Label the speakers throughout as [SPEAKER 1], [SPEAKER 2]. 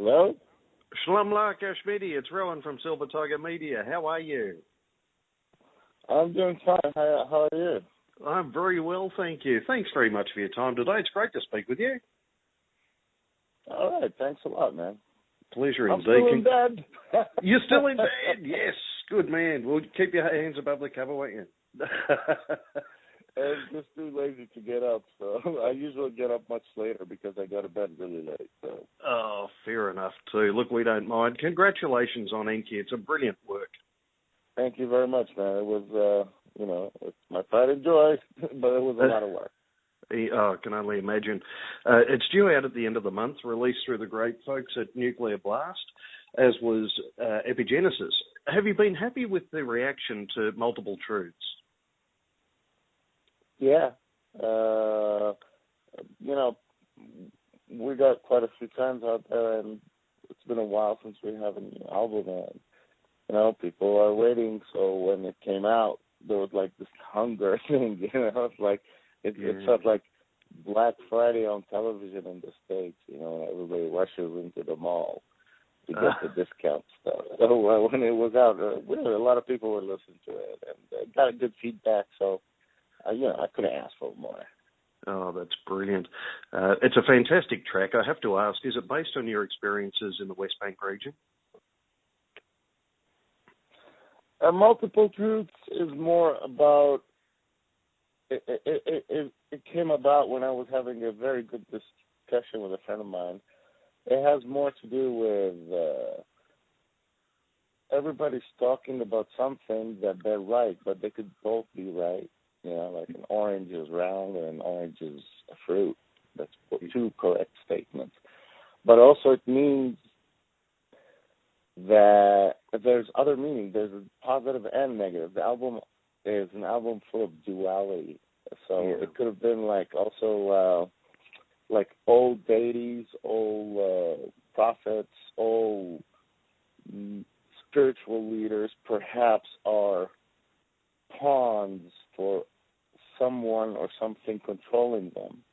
[SPEAKER 1] Hello?
[SPEAKER 2] Shalom Lark Ashmedi, it's Rowan from Silver Tiger Media. How are you?
[SPEAKER 1] I'm doing fine. How are you?
[SPEAKER 2] I'm very well, thank you. Thanks very much for your time today. It's great to speak with you.
[SPEAKER 1] All right. Thanks a lot, man.
[SPEAKER 2] Pleasure
[SPEAKER 1] I'm
[SPEAKER 2] indeed.
[SPEAKER 1] still in bed.
[SPEAKER 2] You're still in bed? Yes. Good man. Well, keep your hands above the cover, won't you?
[SPEAKER 1] I'm just too lazy to get up, so I usually get up much later because I go to bed really late. So.
[SPEAKER 2] Oh, fair enough too. Look, we don't mind. Congratulations on ENKI. It's a brilliant work.
[SPEAKER 1] Thank you very much, man. It was, it's my pride and joy, but it was a lot of work.
[SPEAKER 2] I can only imagine. It's due out at the end of the month, released through the great folks at Nuclear Blast, as was Epigenesis. Have you been happy with the reaction to Multiple Truths?
[SPEAKER 1] Yeah. We got quite a few times out there, and it's been a while since we have an album out. People are waiting, so when it came out, there was like this hunger thing, It's like, it felt like Black Friday on television in the States, everybody rushes into the mall to get the discount stuff. So when it was out, a lot of people were listening to it, and got a good feedback, so I couldn't ask for more.
[SPEAKER 2] Oh, that's brilliant. It's a fantastic track. I have to ask, is it based on your experiences in the West Bank region?
[SPEAKER 1] Multiple Truths is more about, it came about when I was having a very good discussion with a friend of mine. It has more to do with everybody's talking about something that they're right, but they could both be right. Like an orange is round and an orange is a fruit. That's two correct statements. But also it means that there's other meaning. There's a positive and negative. The album is an album full of duality. So it could have been also old deities, old prophets, old spiritual leaders perhaps are pawns for someone or something controlling them,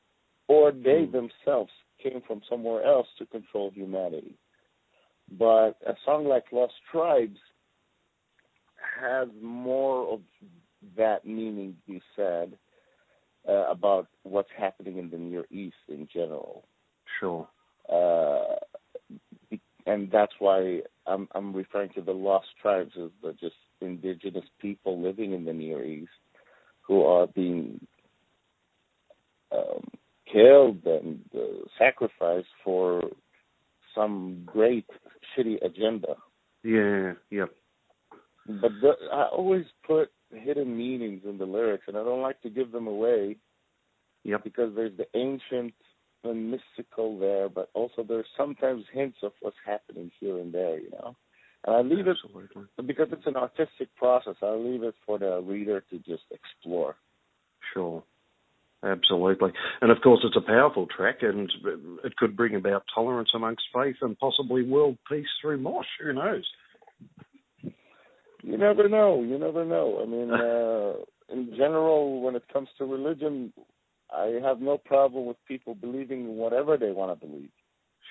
[SPEAKER 1] or they themselves came from somewhere else to control humanity. But a song like Lost Tribes has more of that meaning to be said about what's happening in the Near East in general.
[SPEAKER 2] Sure.
[SPEAKER 1] And that's why I'm referring to the Lost Tribes as the just indigenous people living in the Near East who are being killed and sacrificed for some great shitty agenda.
[SPEAKER 2] Yeah, yep.
[SPEAKER 1] But I always put hidden meanings in the lyrics, and I don't like to give them away.
[SPEAKER 2] Yep.
[SPEAKER 1] Because there's the ancient and mystical there, but also there's sometimes hints of what's happening here and there, And I leave it, because it's an artistic process, I leave it for the reader to just explore.
[SPEAKER 2] Sure. Absolutely. And of course it's a powerful track, and it could bring about tolerance amongst faith and possibly world peace through mosh. Who knows?
[SPEAKER 1] You never know. I mean, in general, when it comes to religion, I have no problem with people believing in whatever they want to believe.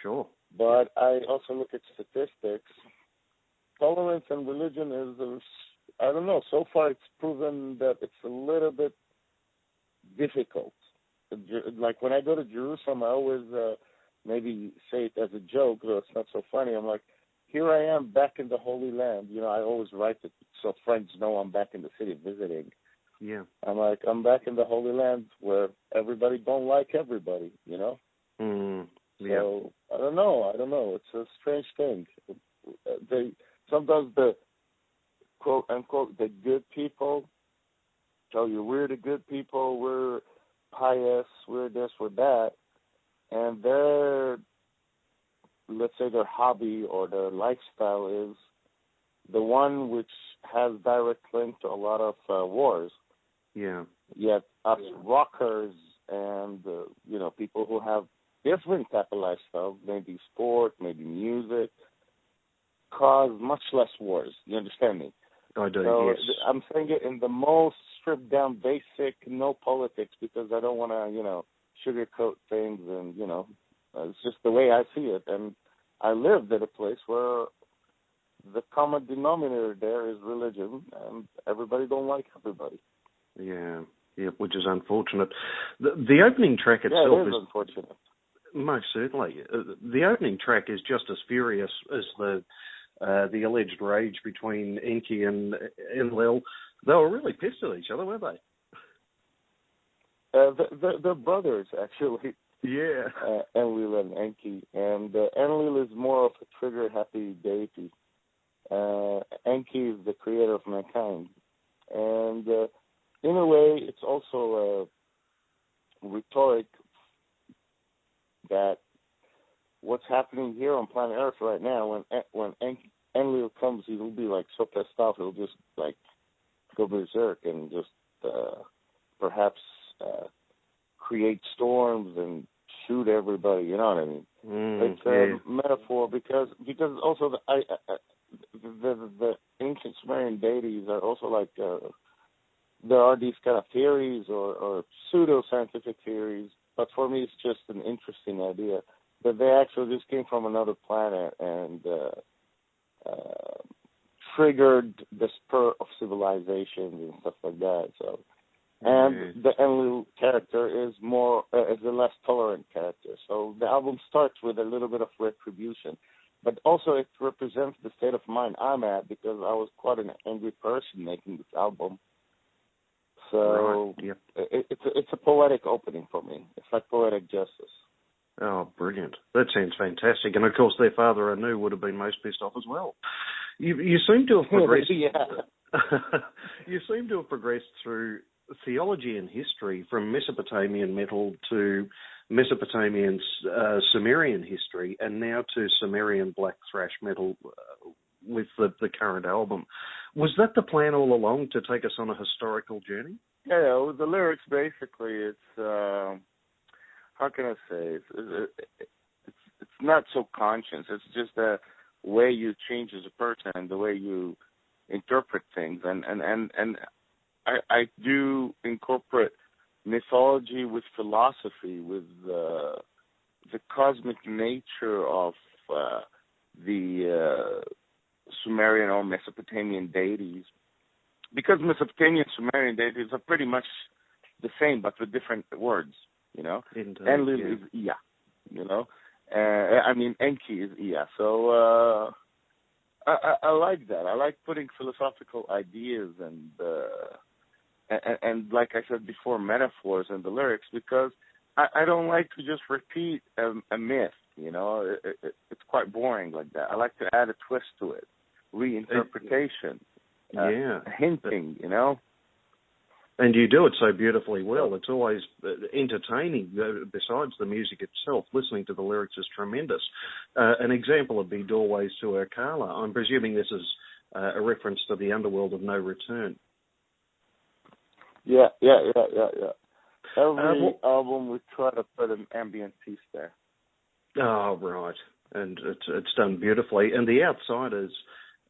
[SPEAKER 2] Sure.
[SPEAKER 1] But I also look at statistics. Tolerance and religion is, I don't know, so far it's proven that it's a little bit difficult. Like when I go to Jerusalem, I always maybe say it as a joke, though it's not so funny. I'm like, here I am back in the Holy Land. I always write it so friends know I'm back in the city visiting.
[SPEAKER 2] Yeah.
[SPEAKER 1] I'm like, I'm back in the Holy Land where everybody don't like everybody,
[SPEAKER 2] Yeah.
[SPEAKER 1] So I don't know. It's a strange thing. Sometimes the quote unquote the good people tell you we're the good people, we're pious, we're this, we're that, and let's say their hobby or their lifestyle is the one which has direct link to a lot of wars.
[SPEAKER 2] Yeah.
[SPEAKER 1] Yet us rockers and people who have different type of lifestyle, maybe sport, maybe music, cause much less wars. You understand me?
[SPEAKER 2] I do.
[SPEAKER 1] So
[SPEAKER 2] yes.
[SPEAKER 1] I'm saying it in the most stripped down, basic, no politics, because I don't want to sugarcoat things, and it's just the way I see it. And I lived at a place where the common denominator there is religion, and everybody don't like everybody.
[SPEAKER 2] Yeah, which is unfortunate. The opening track itself
[SPEAKER 1] is unfortunate.
[SPEAKER 2] Most certainly. The opening track is just as furious as the alleged rage between ENKI and Enlil. They were really pissed at each other, weren't they?
[SPEAKER 1] They're brothers, actually.
[SPEAKER 2] Yeah.
[SPEAKER 1] Enlil and ENKI. And Enlil is more of a trigger-happy deity. ENKI is the creator of mankind. And in a way, it's also rhetoric that what's happening here on planet Earth right now, when Enlil comes, he'll be like so pissed off, he'll just like go berserk and just perhaps create storms and shoot everybody. You know what I mean? It's a metaphor because also the ancient Sumerian deities are also like there are these kind of theories or pseudo-scientific theories, but for me it's just an interesting idea that they actually just came from another planet and triggered the spur of civilization and stuff like that. So, and the Enlil character is is a less tolerant character. So the album starts with a little bit of retribution, but also it represents the state of mind I'm at because I was quite an angry person making this album. So it's a poetic opening for me. It's like poetic justice.
[SPEAKER 2] Oh, brilliant. That sounds fantastic. And, of course, their father, Anu, would have been most pissed off as well. You seem to have progressed... You seem to have progressed through theology and history from Mesopotamian metal to Mesopotamian Sumerian history and now to Sumerian black thrash metal with the current album. Was that the plan all along, to take us on a historical journey?
[SPEAKER 1] Yeah, with the lyrics, basically, it's... how can I say? It's not so conscious. It's just the way you change as a person and the way you interpret things. And I do incorporate mythology with philosophy, with the cosmic nature of the Sumerian or Mesopotamian deities. Because Mesopotamian Sumerian deities are pretty much the same, but with different words. You know, Enlil is Ea, you know, I mean ENKI is Ea. So I like that. I like putting philosophical ideas and like I said before, metaphors in the lyrics because I don't like to just repeat a myth. You know, it's quite boring like that. I like to add a twist to it, reinterpretation, hinting. You know. And
[SPEAKER 2] you do it so beautifully well. It's always entertaining. Besides the music itself, listening to the lyrics is tremendous. An example would be Doorways to Erkala. I'm presuming this is a reference to the underworld of no return.
[SPEAKER 1] Yeah. Every album we try to put an ambient piece there.
[SPEAKER 2] Oh, right. And it's done beautifully. And The Outsiders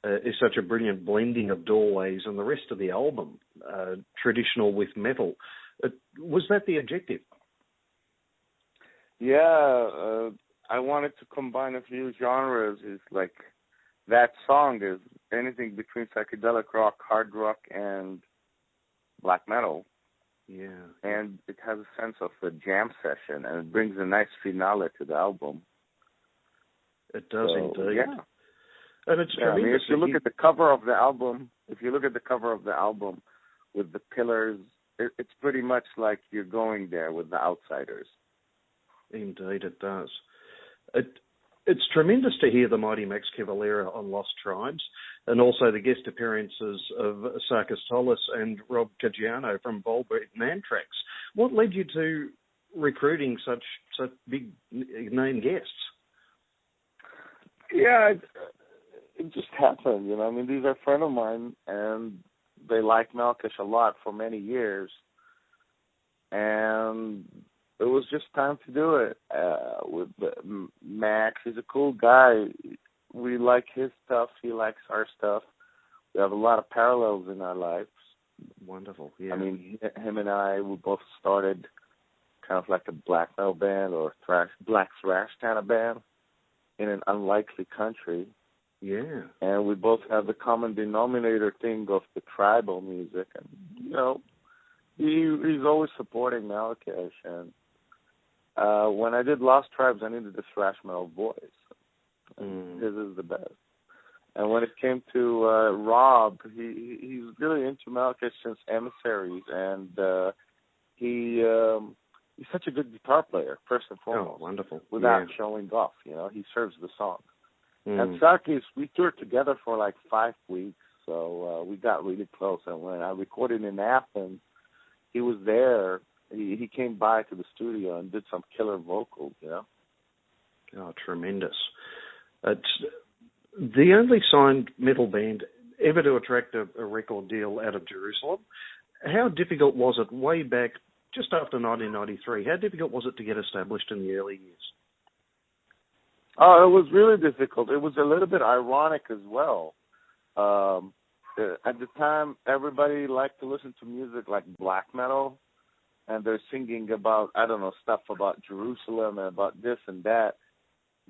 [SPEAKER 2] is such a brilliant blending of Doorways and the rest of the album, traditional with metal. Was that the objective?
[SPEAKER 1] Yeah, I wanted to combine a few genres. It's like that song is anything between psychedelic rock, hard rock, and black metal.
[SPEAKER 2] Yeah.
[SPEAKER 1] And it has a sense of a jam session, and it brings a nice finale to the album.
[SPEAKER 2] It does indeed.
[SPEAKER 1] Yeah.
[SPEAKER 2] And it's tremendous.
[SPEAKER 1] I mean, if you look at the cover of the album, with the pillars, it's pretty much like you're going there with the Outsiders.
[SPEAKER 2] Indeed, it does. It's tremendous to hear the mighty Max Cavalera on Lost Tribes, and also the guest appearances of Sarkis Tollis and Rob Caggiano from Volbeat and Anthrax. What led you to recruiting such big name guests?
[SPEAKER 1] Yeah, it just happened, you know. I mean, these are friends of mine, and they like Melechesh a lot for many years. And it was just time to do it. With Max, he's a cool guy. We like his stuff. He likes our stuff. We have a lot of parallels in our lives.
[SPEAKER 2] Wonderful, yeah.
[SPEAKER 1] I mean, him and I, we both started kind of like a black metal band or black thrash kind of band. in an unlikely country.
[SPEAKER 2] Yeah.
[SPEAKER 1] And we both have the common denominator thing of the tribal music. And, you know, he's always supporting Melechesh. And when I did Lost Tribes, I needed the thrash metal voice. His is the best. And when it came to Rob, he's really into Melechesh since Emissaries. And he's such a good guitar player, first and foremost.
[SPEAKER 2] Oh, wonderful.
[SPEAKER 1] Without showing off, you know. He serves the song. And
[SPEAKER 2] Mm.
[SPEAKER 1] Sarkis, we toured together for like 5 weeks, so we got really close. And when I recorded in Athens, he was there. He came by to the studio and did some killer vocals, you know.
[SPEAKER 2] Oh, tremendous. It's the only signed metal band ever to attract a record deal out of Jerusalem. How difficult was it way back just after 1993? How difficult was it to get established in the early years?
[SPEAKER 1] Oh, it was really difficult. It was a little bit ironic as well. At the time, everybody liked to listen to music like black metal, and they're singing about, I don't know, stuff about Jerusalem and about this and that.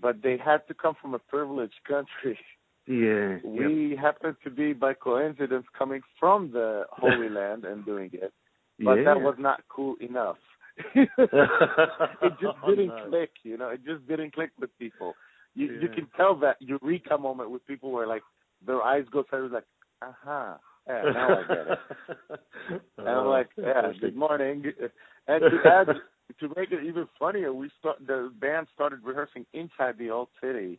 [SPEAKER 1] But they had to come from a privileged country.
[SPEAKER 2] Yeah.
[SPEAKER 1] We happened to be, by coincidence, coming from the Holy Land and doing it. But that was not cool enough. It just didn't click, you know. It just didn't click with people. You can tell that eureka moment with people where, like, their eyes go sideways, like, aha, yeah, now I get it. And I'm like, yeah, good morning. And to make it even funnier, the band started rehearsing inside the old city,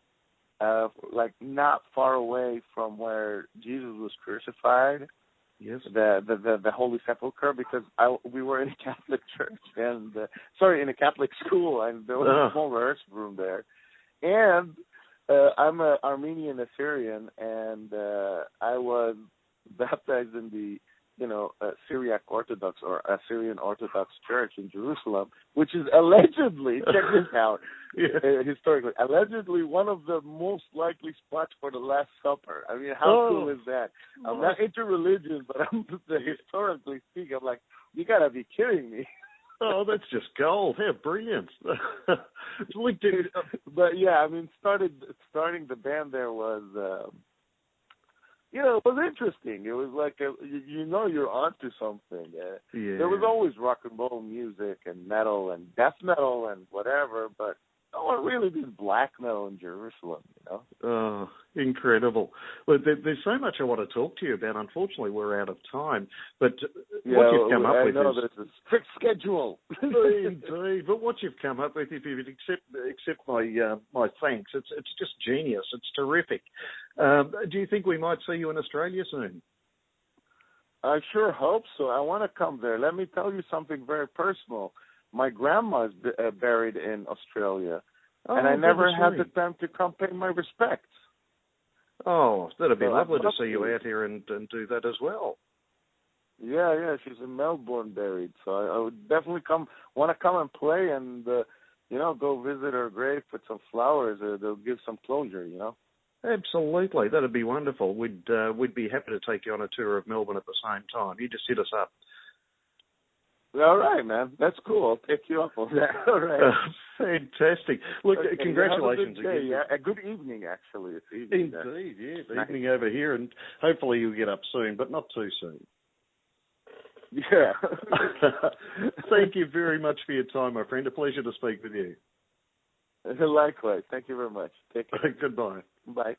[SPEAKER 1] like not far away from where Jesus was crucified. Yes, the Holy Sepulchre, because we were in a Catholic church and in a Catholic school, and there was a small rehearsal room there. And I'm an Armenian Assyrian, and I was baptized in the Syriac Orthodox or Assyrian Orthodox Church in Jerusalem, which is allegedly, check this out, historically, allegedly one of the most likely spots for the Last Supper. I mean, how cool is that? I'm not into religion, but I'm historically speaking, I'm like, you got to be kidding me.
[SPEAKER 2] Oh, that's just gold. How brilliant.
[SPEAKER 1] But yeah, I mean, starting the band there was, it was interesting. It was like, you're onto something. There was always rock and roll music and metal and death metal and whatever, but no one really did black metal in Jerusalem, you know?
[SPEAKER 2] Oh, incredible. Well, there's so much I want to talk to you about. Unfortunately, we're out of time. But what you've come up with
[SPEAKER 1] there's a strict schedule.
[SPEAKER 2] Indeed. But what you've come up with, if you accept my thanks, it's just genius. It's terrific. Do you think we might see you in Australia soon?
[SPEAKER 1] I sure hope so. I want to come there. Let me tell you something very personal. My grandma's buried in Australia, and I never had the time to come pay my respects.
[SPEAKER 2] Oh, that'd be lovely to see you out here and do that as well.
[SPEAKER 1] Yeah, she's in Melbourne buried, so I would definitely want to come and play and, go visit her grave, put some flowers, they'll give some closure, you know?
[SPEAKER 2] Absolutely, that'd be wonderful. We'd be happy to take you on a tour of Melbourne at the same time. You just hit us up.
[SPEAKER 1] All right, man. That's cool. I'll take you up on that. All right.
[SPEAKER 2] Fantastic. Look,
[SPEAKER 1] okay,
[SPEAKER 2] congratulations
[SPEAKER 1] have a good day,
[SPEAKER 2] again.
[SPEAKER 1] Yeah. A good evening, actually. It's evening.
[SPEAKER 2] Indeed, yes. Nice. Evening over here, and hopefully you'll get up soon, but not too soon.
[SPEAKER 1] Yeah.
[SPEAKER 2] Thank you very much for your time, my friend. A pleasure to speak with you.
[SPEAKER 1] Likewise. Thank you very much. Take care.
[SPEAKER 2] Goodbye.
[SPEAKER 1] Bye.